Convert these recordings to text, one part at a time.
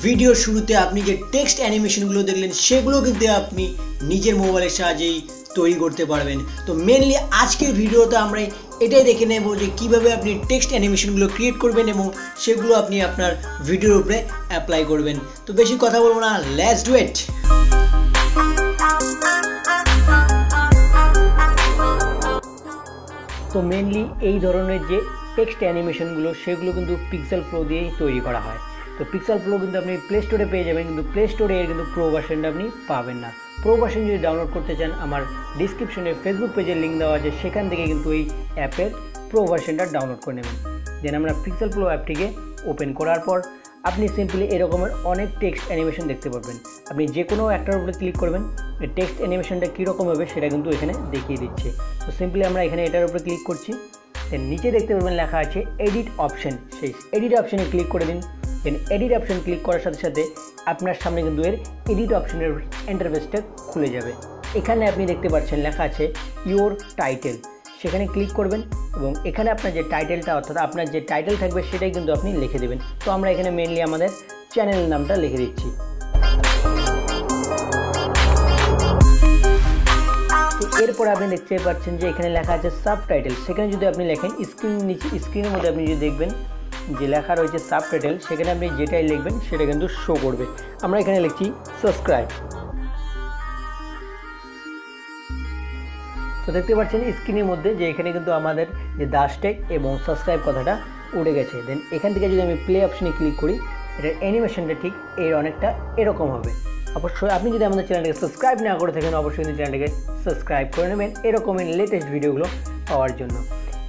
Video শুরুতে আপনি যে টেক্সট অ্যানিমেশনগুলো দেখলেন সেগুলো কিন্তু আপনি নিজের মোবাইলের সাহায্যেই তৈরি করতে পারবেন। তো মেনলি আজকের ভিডিওতে আমরা এটাই দেখে নেব যে কীভাবে আপনি টেক্সট অ্যানিমেশনগুলো ক্রিয়েট করবেন এবং সেগুলো আপনি আপনার ভিডিওর উপরে অ্যাপ্লাই করবেন। তো বেশি কথা বলবো না, লেটস ডু ইট। তো মেনলি এই ধরনের যে টেক্সট অ্যানিমেশনগুলো সেগুলো কিন্তু পিক্সেল প্রো দিয়েই তৈরি করা হয়। তো পিক্সেল প্রো কিন্তু আপনি প্লে স্টোরে পেয়ে যাবেন, কিন্তু প্লে স্টোরে এর কিন্তু প্রো ভার্সনটা আপনি পাবেন না। প্রো ভার্সন যদি ডাউনলোড করতে চান আমার ডিসক্রিপশনে ফেসবুক পেজের লিঙ্ক দেওয়া আছে, সেখান থেকে কিন্তু এই অ্যাপের প্রো ভার্সনটা ডাউনলোড করে নেবেন। দেন আমরা পিক্সেল প্রো অ্যাপটিকে ওপেন করার পর আপনি সিম্পলি এরকমের অনেক টেক্সট অ্যানিমেশন দেখতে পাবেন। আপনি যে কোনো একটার উপরে ক্লিক করবেন, এই টেক্সট অ্যানিমেশনটা কীরকম হবে সেটা কিন্তু এখানে দেখিয়ে দিচ্ছে। তো সিম্পলি আমরা এখানে এটার উপরে ক্লিক করছি। দেন নিচে দেখতে পাবেন লেখা আছে এডিট অপশন, সেই এডিট অপশানে ক্লিক করে দিন। দেন এডিট অপশন ক্লিক করার সাথে সাথে আপনার সামনে কিন্তু এর এডিট অপশনের ইন্টারফেসটা খুলে যাবে। এখানে আপনি দেখতে পাচ্ছেন লেখা আছে ইওর টাইটেল, সেখানে ক্লিক করবেন এবং এখানে আপনার যে টাইটেলটা অর্থাৎ আপনার যে টাইটেল থাকবে সেটাই কিন্তু আপনি লিখে দেবেন। তো আমরা এখানে মেনলি আমাদের চ্যানেল নামটা লিখে দিচ্ছি। তো এরপর আপনি দেখতে পাচ্ছেন যে এখানে লেখা আছে সাবটাইটেল, সেখানে যদি আপনি লেখেন স্ক্রিনের মধ্যে আপনি যদি দেখবেন যে লেখা রয়েছে সাবটাইটেল, সেখানে আপনি যেটাই লিখবেন সেটা কিন্তু শো করবে। আমরা এখানে লিখছি সাবস্ক্রাইব। তো দেখতে পাচ্ছেন স্ক্রিনের মধ্যে যে এখানে কিন্তু আমাদের যে দাস টেক এবং সাবস্ক্রাইব কথাটা উঠে গেছে। দেন এখান থেকে যদি আমি প্লে অপশনে ক্লিক করি, এটার অ্যানিমেশনটা ঠিক এর অনেকটা এরকম হবে। অবশ্যই আপনি যদি আমাদের চ্যানেলটাকে সাবস্ক্রাইব না করে থাকেন অবশ্যই কিন্তু চ্যানেলটাকে সাবস্ক্রাইব করে নেবেন এরকমের লেটেস্ট ভিডিওগুলো পাওয়ার জন্য।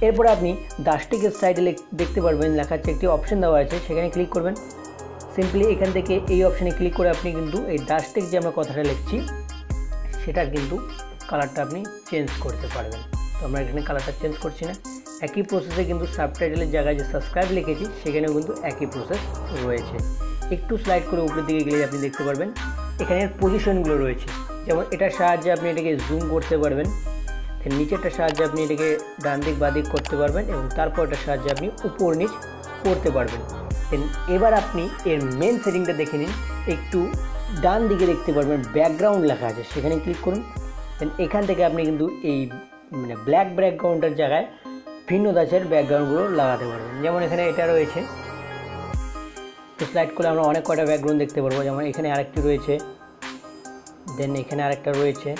এরপর আপনি দাসটেকের সাইডে দেখতে পারবেন লেখা আছে একটি অপশন দেওয়া আছে, সেখানে ক্লিক করবেন। সিম্পলি এখান থেকে এই অপশানে ক্লিক করে আপনি কিন্তু এই দাসটেক যে আমরা কথাটা লিখছি সেটার কিন্তু কালারটা আপনি চেঞ্জ করতে পারবেন। তো আমরা এখানে কালারটা চেঞ্জ করছি না, একই প্রসেসে কিন্তু সাবটাইটেলের জায়গায় যে সাবস্ক্রাইব লিখেছি সেখানেও কিন্তু একই প্রসেস রয়েছে। একটু স্লাইড করে উপরের দিকে গেলে আপনি দেখতে পারবেন এখানে পজিশনগুলো রয়েছে, যেমন এটার সাহায্যে আপনি এটাকে জুম করতে পারবেন, নিচেরটার সাহায্যে আপনি এটাকে ডান দিক বাঁ দিক করতে পারবেন এবং তারপর এটার সাহায্যে আপনি উপর নিচ করতে পারবেন। এবার আপনি এর মেন সেটিংটা দেখে নিন। একটু ডান দিকে দেখতে পারবেন ব্যাকগ্রাউন্ড লেখা আছে, সেখানে ক্লিক করুন। দেন এখান থেকে আপনি কিন্তু এই ব্ল্যাক ব্যাকগ্রাউন্ডের জায়গায় ভিন্ন ধাঁচের ব্যাকগ্রাউন্ডগুলো লাগাতে পারবেন। যেমন এখানে এটা রয়েছে, স্লাইড করলে আমরা অনেক কয়টা ব্যাকগ্রাউন্ড দেখতে পারবো। যেমন এখানে আরেকটি রয়েছে, দেন এখানে আরেকটা রয়েছে।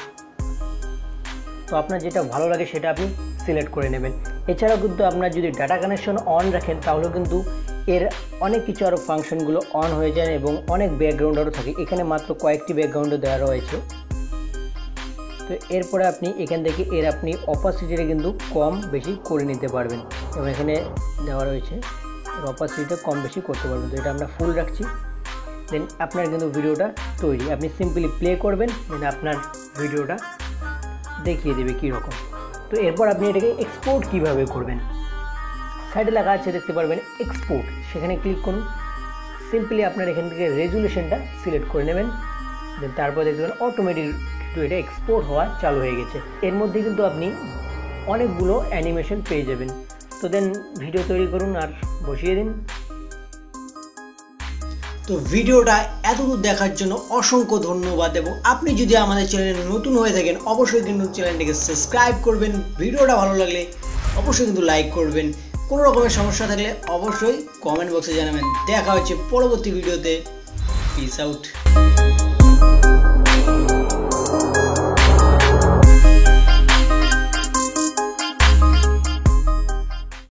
তো আপনার যেটা ভালো লাগে সেটা আপনি সিলেক্ট করে নেবেন। এছাড়াও কিন্তু আপনার যদি ডাটা কানেকশন অন রাখেন তাহলেও কিন্তু এর অনেক কিছু আরও ফাংশনগুলো অন হয়ে যায় এবং অনেক ব্যাকগ্রাউন্ড আরও থাকে। এখানে মাত্র কয়েকটি ব্যাকগ্রাউন্ডও দেওয়া রয়েছে। তো এরপরে আপনি এখান থেকে এর আপনি অপাসিটিটা কিন্তু কম বেশি করে নিতে পারবেন এবং এখানে দেওয়া রয়েছে এর অপাসিটিটা কম বেশি করতে পারবেন। তো এটা আমরা ফুল রাখছি। দেন আপনার কিন্তু ভিডিওটা তৈরি, আপনি সিম্পলি প্লে করবেন, দেন আপনার ভিডিওটা দেখিয়ে দেবে কীরকম। তো এরপর আপনি এটাকে এক্সপোর্ট কীভাবে করবেন, সাইডে লেখা আছে দেখতে পারবেন এক্সপোর্ট, সেখানে ক্লিক করুন। সিম্পলি আপনার এখান থেকে রেজুলেশনটা সিলেক্ট করে নেবেন। দেন তারপর দেখতে পাবেন অটোমেটিক কিন্তু এটা এক্সপোর্ট হওয়া চালু হয়ে গেছে। এর মধ্যে কিন্তু আপনি অনেকগুলো অ্যানিমেশন পেয়ে যাবেন। তো দেন ভিডিও তৈরি করুন আর বসিয়ে দিন। তো ভিডিওটা এতদূর দেখার জন্য অসংখ্য ধন্যবাদ এবং আপনি যদি আমাদের চ্যানেলে নতুন হয়ে থাকেন অবশ্যই কিন্তু চ্যানেলটিকে সাবস্ক্রাইব করবেন। ভিডিওটা ভালো লাগলে অবশ্যই কিন্তু লাইক করবেন। কোনো রকমের সমস্যা থাকলে অবশ্যই কমেন্ট বক্সে জানাবেন। দেখা হচ্ছে পরবর্তী ভিডিওতে। Piece out.